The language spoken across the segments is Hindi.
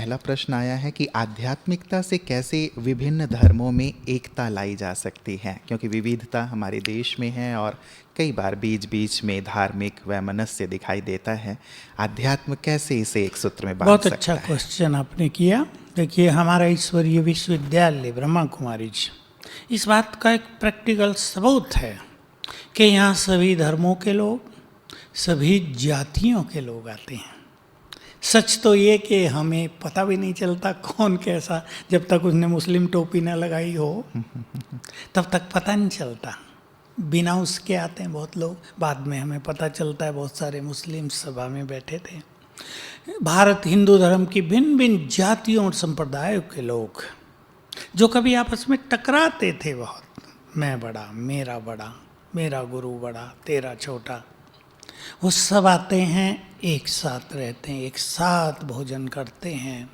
पहला प्रश्न आया है कि आध्यात्मिकता से कैसे विभिन्न धर्मों में एकता लाई जा सकती है, क्योंकि विविधता हमारे देश में है और कई बार बीच बीच में धार्मिक वैमनस्य दिखाई देता है। आध्यात्म कैसे इसे एक सूत्र में बांध बहुत सकता अच्छा है? क्वेश्चन आपने किया। देखिए, हमारा ईश्वरीय विश्वविद्यालय ब्रह्मा कुमारीज इस बात का एक प्रैक्टिकल सबूत है कि यहाँ सभी धर्मों के लोग, सभी जातियों के लोग आते हैं। सच तो ये कि हमें पता भी नहीं चलता कौन कैसा, जब तक उसने मुस्लिम टोपी ना लगाई हो तब तक पता नहीं चलता। बिना उसके आते हैं बहुत लोग, बाद में हमें पता चलता है बहुत सारे मुस्लिम सभा में बैठे थे। भारत हिंदू धर्म की भिन्न भिन्न जातियों और संप्रदायों के लोग जो कभी आपस में टकराते थे बहुत, मैं बड़ा, मेरा गुरु बड़ा, तेरा छोटा, वो सब आते हैं, एक साथ रहते हैं, एक साथ भोजन करते हैं।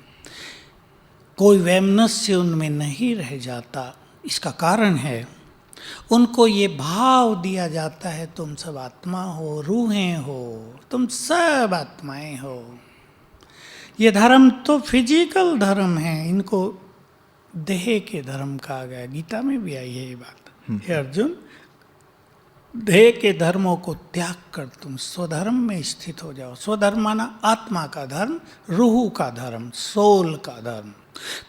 कोई वैमनस्य उनमें नहीं रह जाता। इसका कारण है उनको ये भाव दिया जाता है, तुम सब आत्मा हो, रूहें हो, तुम सब आत्माएं हो। ये धर्म तो फिजिकल धर्म है, इनको देह के धर्म कहा गया। गीता में भी आई है ये बात। हे अर्जुन, देह के धर्मों को त्याग कर तुम स्वधर्म में स्थित हो जाओ। स्वधर्म माना आत्मा का धर्म, रूह का धर्म, सोल का धर्म।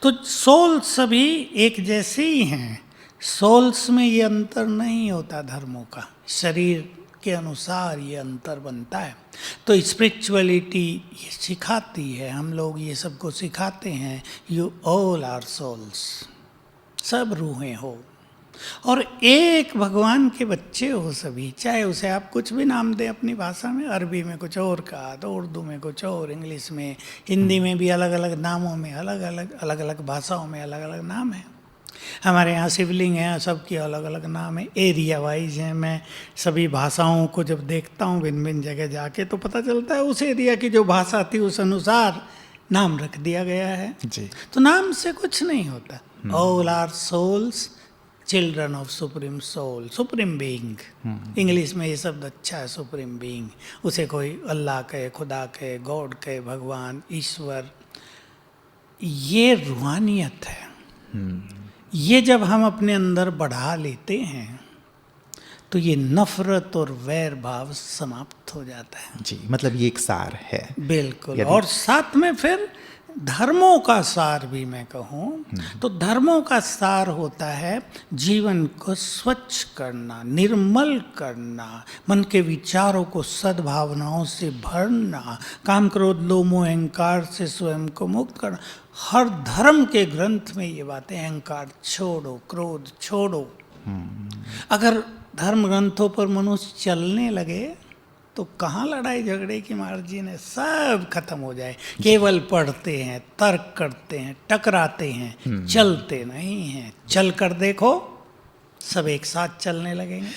तो सोल सभी एक जैसे ही हैं। सोल्स में ये अंतर नहीं होता धर्मों का, शरीर के अनुसार ये अंतर बनता है। तो स्पिरिचुअलिटी ये सिखाती है, हम लोग ये सबको सिखाते हैं, यू ऑल आर सोल्स, सब रूहें हो और एक भगवान के बच्चे हो सभी। चाहे उसे आप कुछ भी नाम दें अपनी भाषा में, अरबी में कुछ और कहा तो उर्दू में कुछ और, इंग्लिश में, हिंदी में भी अलग अलग नामों में अलग अलग भाषाओं में अलग अलग नाम है। हमारे यहाँ शिवलिंग हैं, सबकी अलग अलग नाम है, एरिया वाइज हैं। मैं सभी भाषाओं को जब देखता हूँ भिन्न भिन्न जगह जाके तो पता चलता है उस एरिया की जो भाषा थी उस अनुसार नाम रख दिया गया है जी। तो नाम से कुछ नहीं होता। All are souls, children of supreme soul, supreme being. English में ये शब्द अच्छा है, सुप्रीम बीइंग। उसे कोई अल्लाह कहे, खुदा कहे, गॉड कहे, भगवान, ईश्वर, ये रूहानियत है। ये जब हम अपने अंदर बढ़ा लेते हैं तो ये नफरत और वैर भाव समाप्त हो जाता है। जी, मतलब ये एक सार है। बिल्कुल। और साथ में फिर धर्मों का सार भी मैं कहूँ तो धर्मों का सार होता है जीवन को स्वच्छ करना, निर्मल करना, मन के विचारों को सद्भावनाओं से भरना, काम क्रोध लोभ मोह अहंकार से स्वयं को मुक्त करना। हर धर्म के ग्रंथ में ये बातें, अहंकार छोड़ो, क्रोध छोड़ो। अगर धर्म ग्रंथों पर मनुष्य चलने लगे तो कहाँ लड़ाई झगड़े की मार्जिन है, सब खत्म हो जाए। केवल पढ़ते हैं, तर्क करते हैं, टकराते हैं, चलते नहीं हैं। चल कर देखो, सब एक साथ चलने लगेंगे।